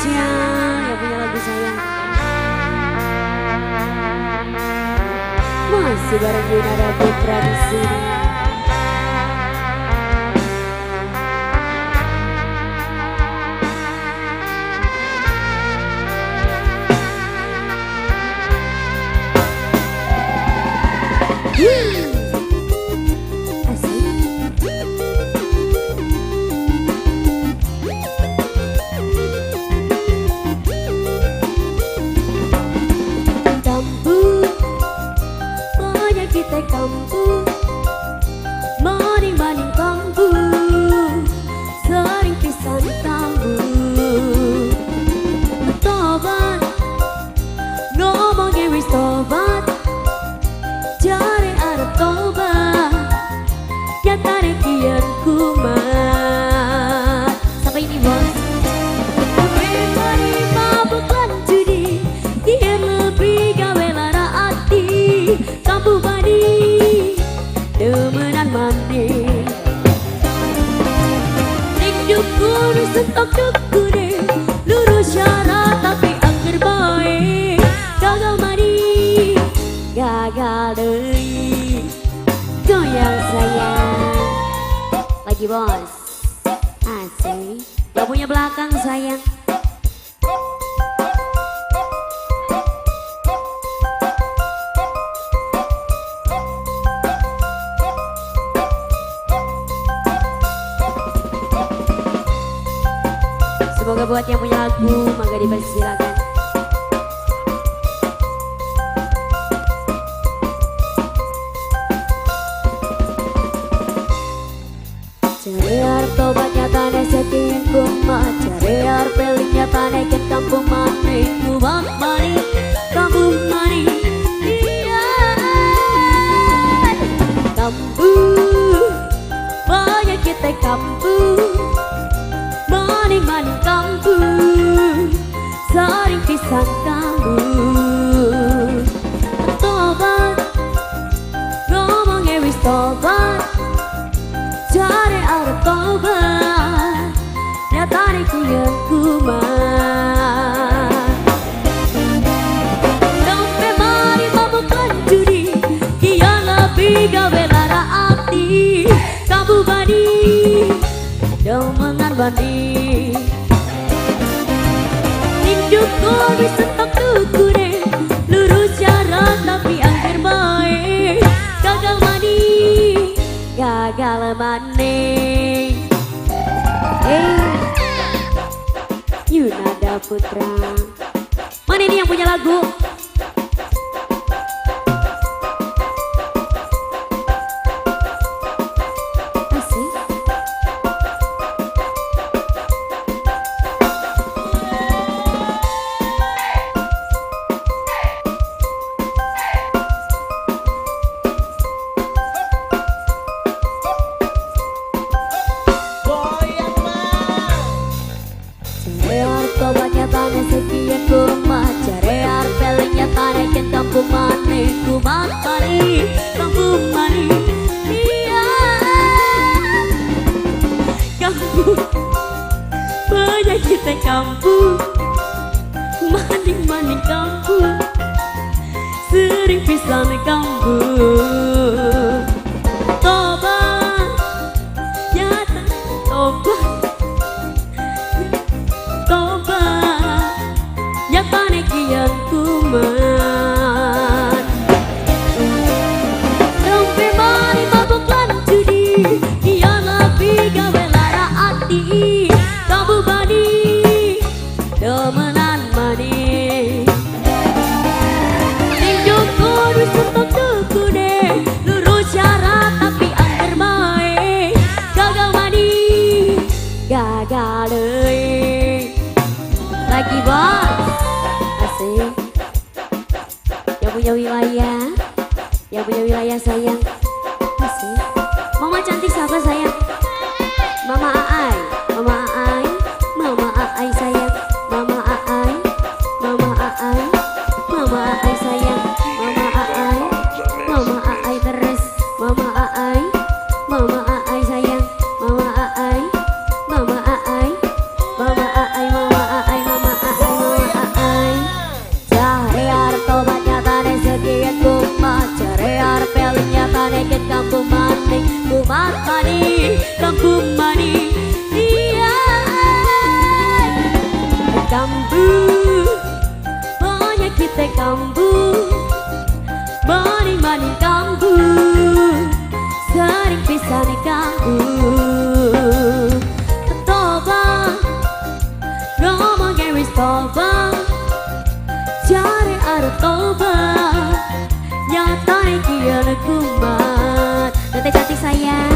spesial yang punya lagu sayang. Masih bareng Yunada Putra di sini. Kampung, maning-maning kampung, sering pisan kampung. Tobat, ngomongnya wis tobat, cari arep tobat, nyatane kian kumat. Sampai ini bos. Mari mabuk lan judi, kian lebih gawe lara hati. Kampung mani demenan mandi ning dukur setok dukure lurus syarat tapi angker bae gagal mani gagal deui goyang sayang lagi bos asik gak punya belakang sayang. Semoga buat yang punya lagu, mangga dipersilakan. Cari arep tobat nyatane sekian kumat, cari arep peling nyatane ken kampung mani, kumat mani, kampung mani, iya. Kampung, banyak kita kampung. Maning-maning kampung, sering pisan kampung. Tobat, ngomongnya wis tobat, cari arep tobat, nyatane kian kumat. Dompe mari mabuk lan judi, kian lebih gawe lara hati. Kampung bani demengan bani indukku disetok dukure lurus syarat tapi angker bae gagal mani gagal mani. Yunada Putra mana ini yang punya lagu? Sekian kumat, cari arpel nyatane ken kampung mani, kumat mani, kampung mani, iya. Kampung, banyak kita kampung, maning-maning kampung, sering pisan kampung. Tobat, nyata tobat. Nyatane kian kumat. Dompe mari mabuk lan judi, kian lebih gawe lara hati. Kamu bani demenan mani induk kudu setok dukune lurus syarat tapi angker bae gagal mani gagal deui lagi bos. Yang punya wilayah sayang. Asik. Mama cantik siapa sayang? Mama Aai, Mama Aai, Mama Aai sayang, Mama Aai, Mama Aai, Mama Aai sayang, Mama Aai, Mama Aai terus, Mama Aai, Mama Aai sayang, Mama Aai, Mama Aai, Mama Aai, Mama Aai, Mama tempat mani, kampung mani. Iya, kambu, banyak kita kambu, mani kambu, sering pisah di kambu. Toba, ngomongin wis toba, cari arah toba, nyata nih kia kumat. Tante cantik sayang.